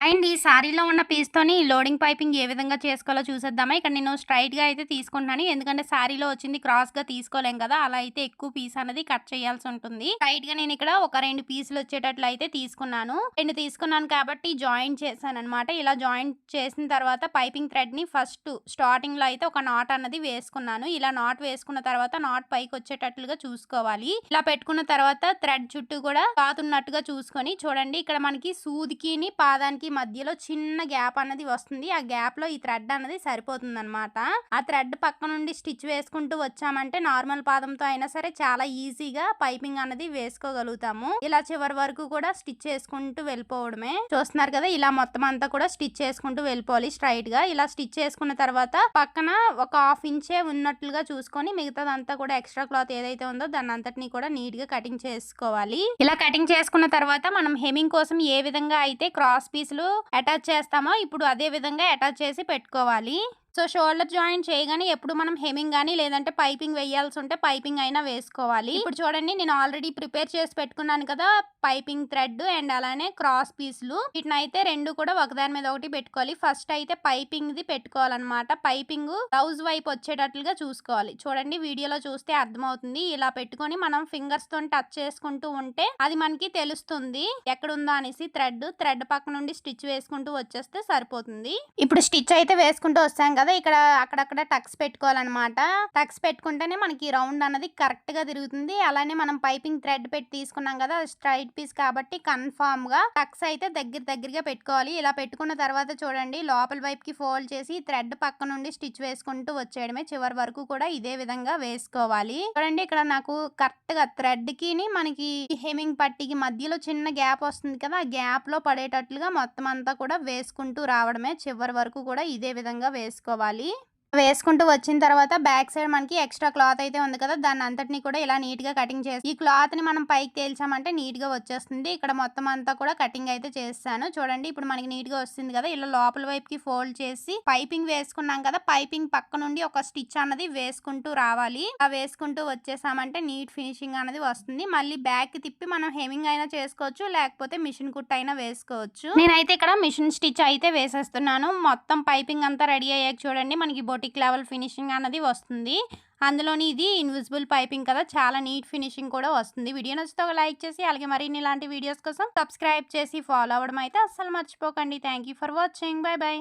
And ఈ సారీలో ఉన్న పీస్‌తోని లోడింగ్ పైపింగ్ ఏ విధంగా చేసుకోవాలో చూసేద్దామా? ఇక్కడ నేను స్ట్రెయిట్‌గా అయితే తీసుకుంటున్నాను. ఎందుకంటే సారీలో వచ్చింది క్రాస్‌గా తీసుకోలేం కదా! అలా అయితే ఎక్కువ పీస్ అనేది కట్ చేయాల్సుంటుంది. స్ట్రెయిట్‌గా నేనిక్కడ ఒక 2 పీసులు వచ్చేటట్లు అయితే తీసుకున్నాను. 2 తీసుకున్నాను కాబట్టి జాయింట్ చేశాననమాట. ఇలా జాయింట్ చేసిన తర్వాత పైపింగ్ థ్రెడ్‌ని ఫస్ట్ స్టార్టింగ్‌లో అయితే ఒక నాట్ అన్నది వేసుకున్నాను. ఇలా నాట్ వేసుకున్న తర్వాత నాట్ పైకొచ్చేటట్లుగా చూసుకోవాలి. ఇలా పెట్టుకున్న తర్వాత థ్రెడ్ చుట్టూ కూడా క్లాత్ ఉన్నట్టుగా చూసుకొని చూడండి ఇక్కడ మనకి సూదికిని, పాదానికి మధ్యలో చిన్న గ్యాప్ అన్నది వస్తుంది. ఆ గ్యాప్‌లో ఈ థ్రెడ్ అన్నది సరిపోతుందనమాట. ఆ థ్రెడ్ పక్క నుండి స్టిచ్ వేసుకుంటూ వచ్చామంటే నార్మల్ పాదంతో అయినా సరే చాలా ఈజీగా పైపింగ్ అన్నది వేసుకోగలుగుతాము. ఇలా చివరి వరకు కూడా స్టిచ్ చేసుకుంటూ వెళ్ళిపోవడమే. చూస్తున్నారు కదా! ఇలా మొత్తం అంతా కూడా స్టిచ్ చేసుకుంటూ వెళ్ళిపోవాలి స్ట్రెయిట్‌గా. ఇలా స్టిచ్ చేసుకున్న తర్వాత పక్కన ఒక 1/2 ఇంచే ఉన్నట్లుగా చూసుకొని మిగతాదంతా కూడా ఎక్స్‌ట్రా క్లాత్ ఏదైతే ఉందో దాన్నంతటిని కూడా నీట్‌గా కటింగ్ చేసుకోవాలి. ఇలా కటింగ్ చేసుకున్న తర్వాత మనం హెమ్మింగ్ కోసం ఏ విధంగా అయితే క్రాస్ పీస్‌లు అటాచ్ చేస్తామో ఇప్పుడు అదే విధంగా అటాచ్ చేసి పెట్టుకోవాలి. సో, షోల్డర్ జాయింట్ చేయగానే ఎప్పుడు మనం హెమ్మింగ్ గాని లేదంటే పైపింగ్ వేయాల్సుంటే పైపింగ్ అయినా వేసుకోవాలి. ఇప్పుడు చూడండి నేను ఆల్రెడీ ప్రిపేర్ చేసి పెట్టుకున్నాను కదా! పైపింగ్ థ్రెడ్ అండ్ అలానే క్రాస్ పీస్‌లు. వీటినైతే 2 కూడా ఒకదాని మీద ఒకటి పెట్టుకోవాలి. ఫస్ట్ అయితే పైపింగ్‌ది పెట్టుకోవాలన్నమాట. పైపింగ్ బ్లౌజ్ వైపు వచ్చేటట్లుగా చూసుకోవాలి. చూడండి వీడియోలో చూస్తే అర్థమవుతుంది. ఇలా పెట్టుకొని మనం ఫింగర్స్‌తోని టచ్ చేసుకుంటూ ఉంటే అది మనకి తెలుస్తుంది. ఎక్కడుందో అనేసి థ్రెడ్ పక్క నుండి స్టిచ్ వేసుకుంటూ వచ్చేస్తే సరిపోతుంది. ఇప్పుడు స్టిచ్ అయితే వేసుకుంటూ వస్తాం కదా! ఇక్కడ అక్కడక్కడ టక్స్ పెట్టుకోవాలన్నమాట. టక్స్ పెట్టుకుంటేనే మనకి రౌండ్ అన్నది కరెక్ట్‌గా తిరుగుతుంది. అలానే మనం పైపింగ్ థ్రెడ్ పెట్టి తీసుకున్నాం కదా! స్ట్రెయిట్ పీస్ కాబట్టి కన్ఫర్మ్‌గా టక్స్ అయితే దగ్గరగా పెట్టుకోవాలి. ఇలా పెట్టుకున్న తర్వాత చూడండి లోపల వైపుకి ఫోల్డ్ చేసి థ్రెడ్ పక్క నుండి స్టిచ్ వేసుకుంటూ వచ్చేయడమే. చివరి వరకు కూడా ఇదే విధంగా వేసుకోవాలి. చూడండి ఇక్కడ నాకు కరెక్ట్‌గా థ్రెడ్‌కిని మనకి హెమ్మింగ్ పట్టీకి మధ్యలో చిన్న గ్యాప్ వస్తుంది కదా! ఆ గ్యాప్‌లో పడేటట్లుగా మొత్తం అంతా కూడా వేసుకుంటూ రావడమే. చివరి వరకు కూడా ఇదే విధంగా వేసుకోవాలి. వేసుకుంటూ వచ్చిన తర్వాత బ్యాక్ సైడ్ మనకి ఎక్స్ట్రా క్లాత్ అయితే ఉంది కదా! దాన్నంతటిని కూడా ఇలా నీట్‌గా కటింగ్ చేసి ఈ క్లాత్‌ని మనం పైకి తేల్చామంటే నీట్‌గా వచ్చేస్తుంది. ఇక్కడ మొత్తం అంతా కూడా కటింగ్ అయితే చేసేసాను. చూడండి ఇప్పుడు మనకి నీట్‌గా వస్తుంది కదా! ఇలా లోపల వైపుకి ఫోల్డ్ చేసి పైపింగ్ వేసుకున్నాం కదా! పైపింగ్ పక్క నుండి ఒక స్టిచ్ అన్నది వేసుకుంటూ రావాలి. ఆ వేసుకుంటూ వచ్చేసామంటే నీట్ ఫినిషింగ్ అనేది వస్తుంది. మళ్ళీ బ్యాక్‌కి తిప్పి మనం హెమ్మింగ్ అయినా చేసుకోవచ్చు. లేకపోతే మిషన్ కుట్టు అయినా వేసుకోవచ్చు. నేనైతే ఇక్కడ మిషన్ స్టిచ్ అయితే వేసేస్తున్నాను. మొత్తం పైపింగ్ అంతా రెడీ అయ్యాక చూడండి మనకి బొటిక్ లెవెల్ ఫినిషింగ్ అన్నది వస్తుంది. అందులోని ఇది ఇన్విజిబుల్ పైపింగ్ కదా! చాలా నీట్ ఫినిషింగ్ కూడా వస్తుంది. వీడియో నచ్చితే ఒక లైక్ చేసి అలాగే మరిన్ని ఇలాంటి వీడియోస్ కోసం సబ్స్క్రైబ్ చేసి ఫాలో అవ్వడం అయితే అస్సలు మర్చిపోకండి. Thank you for watching. By by.